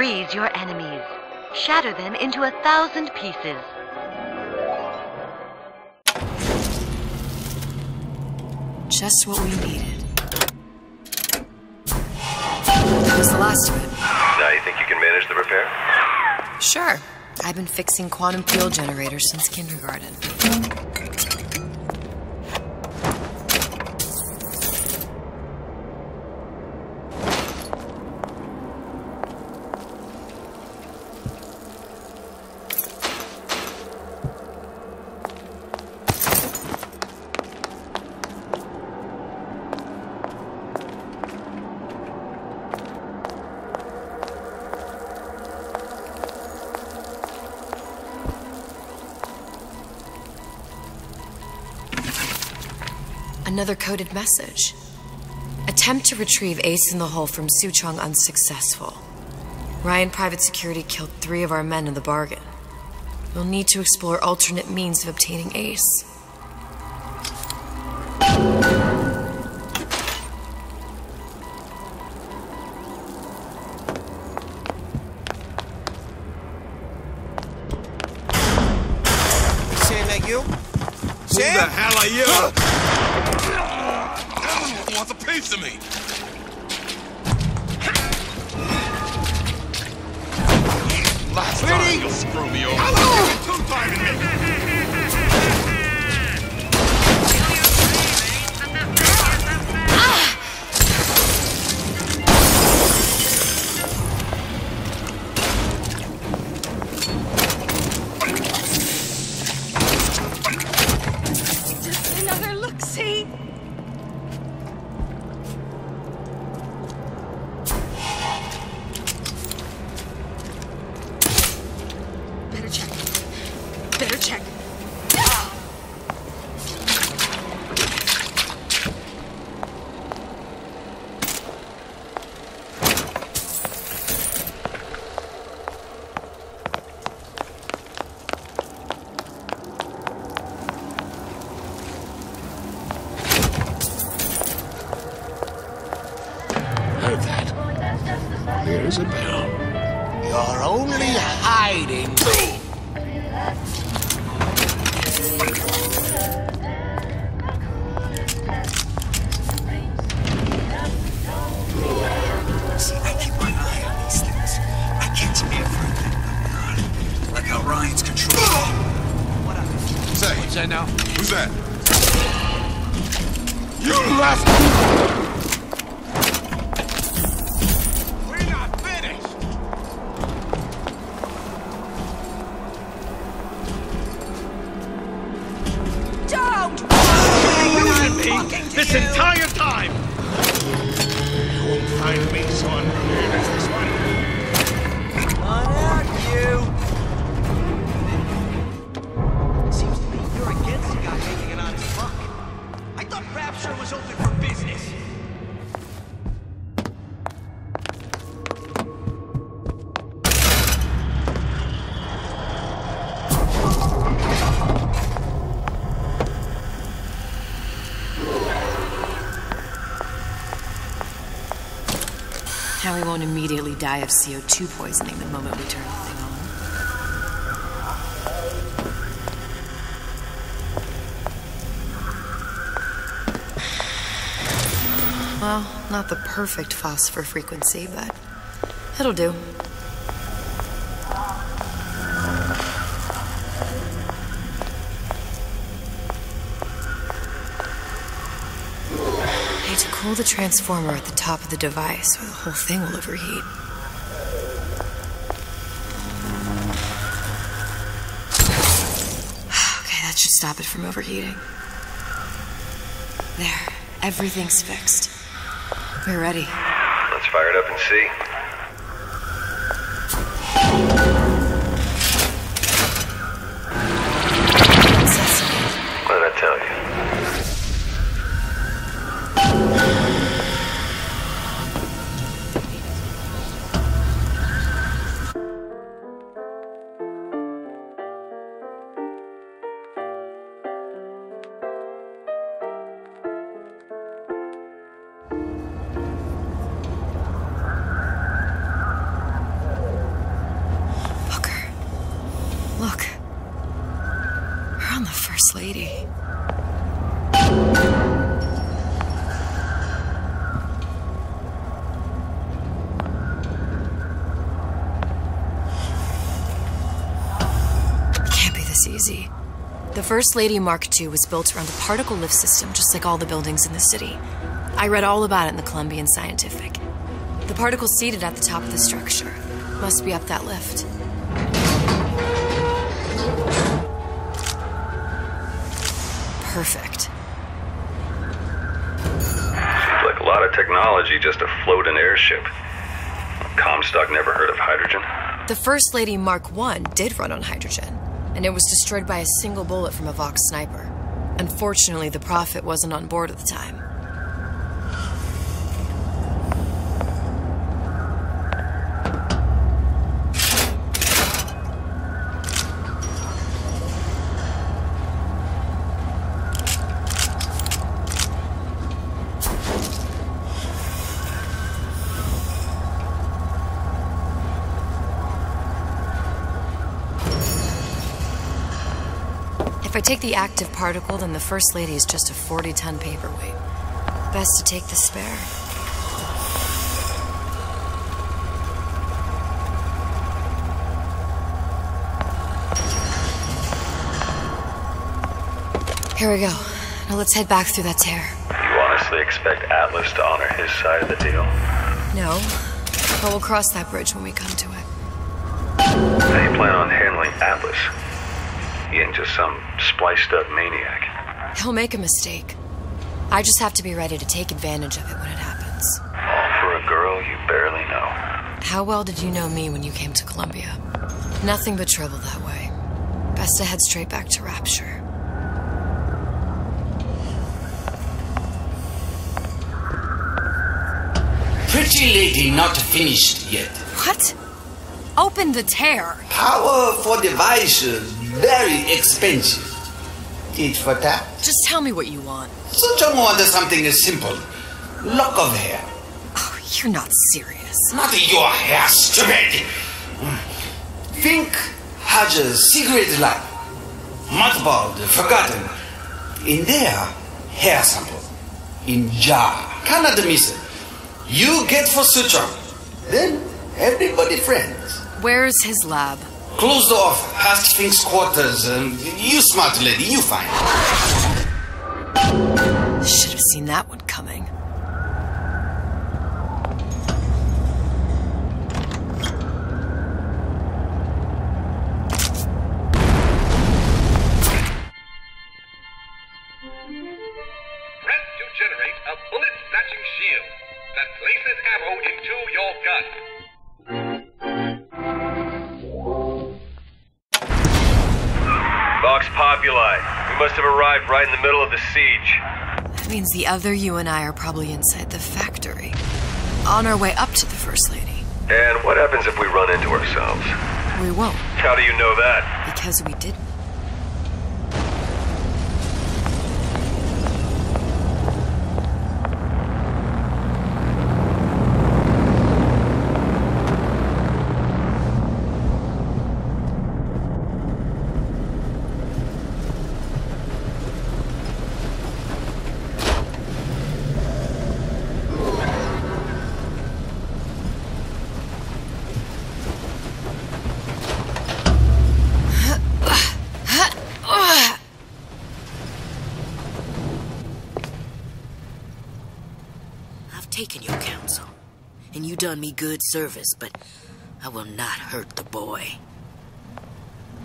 Freeze your enemies. Shatter them into 1,000 pieces. Just what we needed. That was the last of it. Now you think you can manage the repair? Sure. I've been fixing quantum field generators since kindergarten. Another coded message. Attempt to retrieve Ace in the Hole from Suchong unsuccessful. Ryan Private Security killed 3 of our men in the bargain. We'll need to explore alternate means of obtaining Ace. Sam, that you? Sam? Who the hell are you? Who wants a piece of me? Last time you'll screw me over. Two-timing me. Just another look-see. Better check. Heard that? Here's a bell. You're only hiding. See, I keep my eye on these things. I can't be afraid of that. Like how Ryan's controlling. Say, What's that now? who's that? You left! We're not finished! This entire time! You won't find me so unprepared as this one. On out, you! It seems to me you're against a guy making an honest buck. I thought Rapture was open for business. Now we won't immediately die of CO2 poisoning the moment we turn the thing on. Well, not the perfect phosphor frequency, but it'll do. Need to cool the transformer at the top of the device, or the whole thing will overheat. Okay, that should stop it from overheating. There, everything's fixed. We're ready. Let's fire it up and see. What did I tell you? First Lady. Can't be this easy. The First Lady Mark II was built around a particle lift system, just like all the buildings in the city. I read all about it in the Columbian Scientific. The particles seated at the top of the structure must be up that lift. Perfect. Seems like a lot of technology just to float an airship. Comstock never heard of hydrogen? The First Lady Mark I did run on hydrogen, and it was destroyed by a single bullet from a Vox sniper. Unfortunately, the Prophet wasn't on board at the time. If I take the active particle, then the First Lady is just a 40-ton paperweight. Best to take the spare. Here we go. Now let's head back through that tear. You honestly expect Atlas to honor his side of the deal? No, but we'll cross that bridge when we come to it. How do you plan on handling Atlas? He ain't just some spliced-up maniac. He'll make a mistake. I just have to be ready to take advantage of it when it happens. All for a girl you barely know. How well did you know me when you came to Columbia? Nothing but trouble that way. Best to head straight back to Rapture. Pretty lady not finished yet. What? Open the tear. Power for device very expensive. Tit for tat. Just tell me what you want. Such a want something simple. Lock of hair. Oh, you're not serious. Not your hair, stupid. Think has a cigarette light. Mothballed, forgotten. In there, hair sample. In jar. Cannot miss it. You get for suture. Then everybody friends. Where's his lab? Closed off, past Fink's quarters. You smart lady, you find. Should have seen that one coming. Press to generate a bullet-snatching shield that places ammo into your gun. Vox Populi. We must have arrived right in the middle of the siege. That means the other you and I are probably inside the factory. On our way up to the First Lady. And what happens if we run into ourselves? We won't. How do you know that? Because we didn't. Taken your counsel, and you done me good service, but I will not hurt the boy.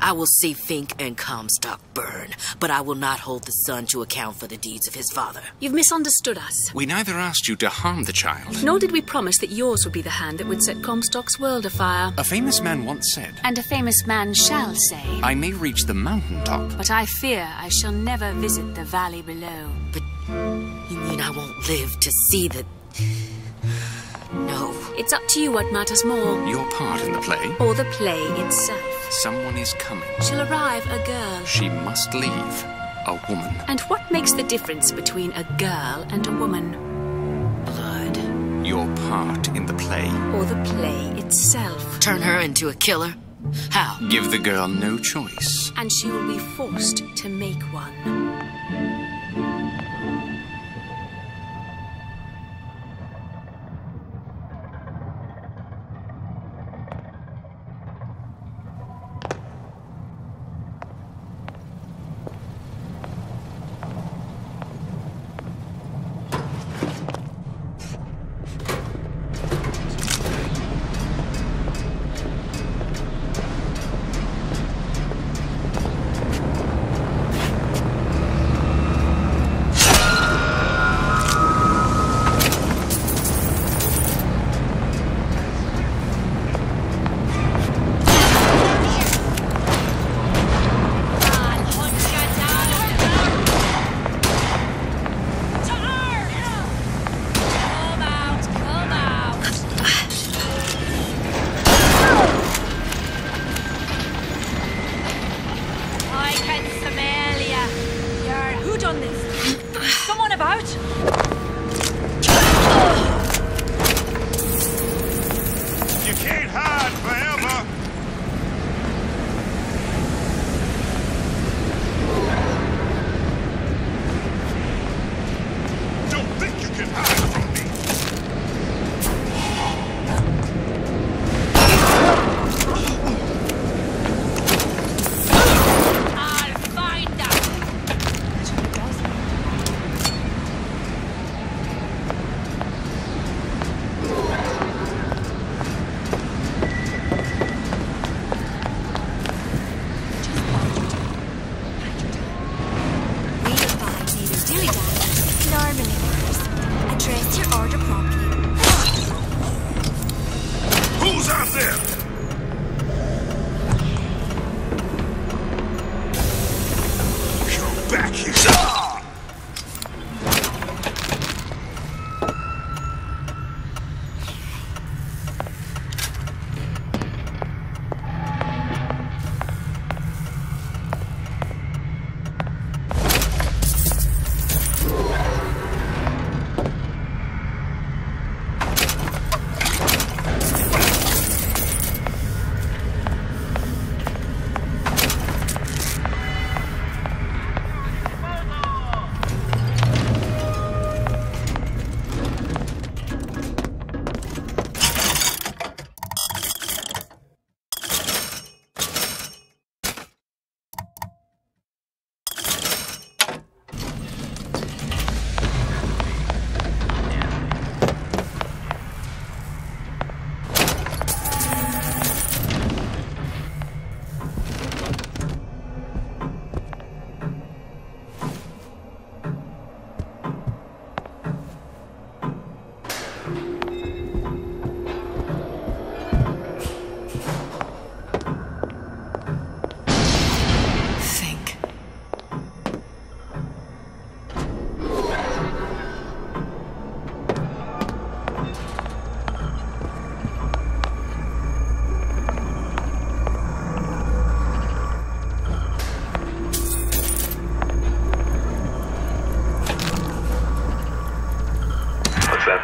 I will see Fink and Comstock burn, but I will not hold the son to account for the deeds of his father. You've misunderstood us. We neither asked you to harm the child. Nor did we promise that yours would be the hand that would set Comstock's world afire. A famous man once said, And a famous man shall say, I may reach the mountaintop, but I fear I shall never visit the valley below. But you mean I won't live to see the... No. It's up to you what matters more. Your part in the play? Or the play itself. Someone is coming. She'll arrive, a girl. She must leave. A woman. And what makes the difference between a girl and a woman? Blood. Your part in the play. Or the play itself. Turn her into a killer? How? Give the girl no choice. And she will be forced to make one.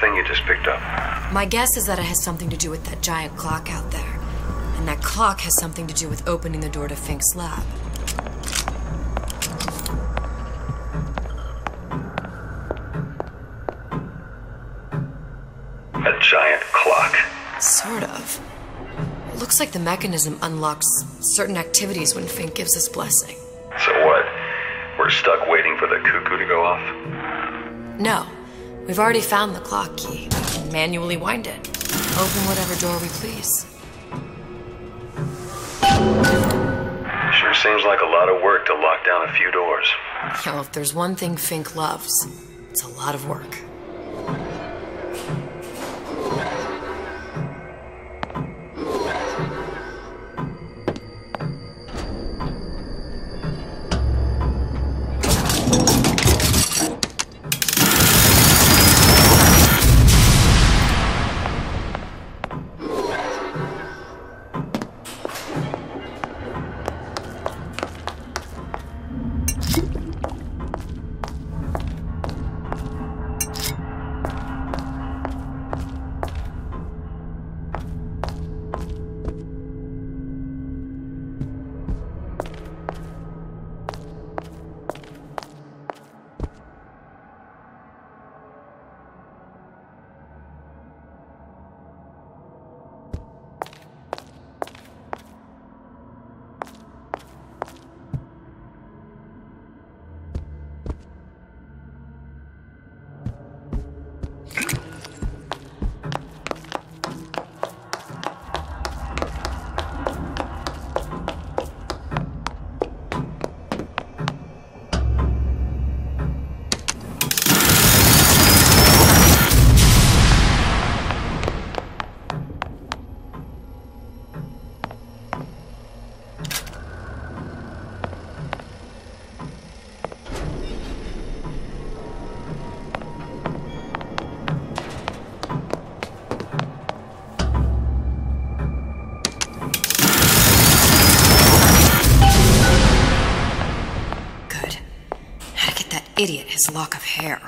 Thing you just picked up? My guess is that it has something to do with that giant clock out there. And that clock has something to do with opening the door to Fink's lab. A giant clock? Sort of. It looks like the mechanism unlocks certain activities when Fink gives his blessing. So what? We're stuck waiting for the cuckoo to go off? No. We've already found the clock key. We can manually wind it. Open whatever door we please. Sure seems like a lot of work to lock down a few doors. Well, if there's one thing Fink loves, it's a lot of work. that idiot his lock of hair.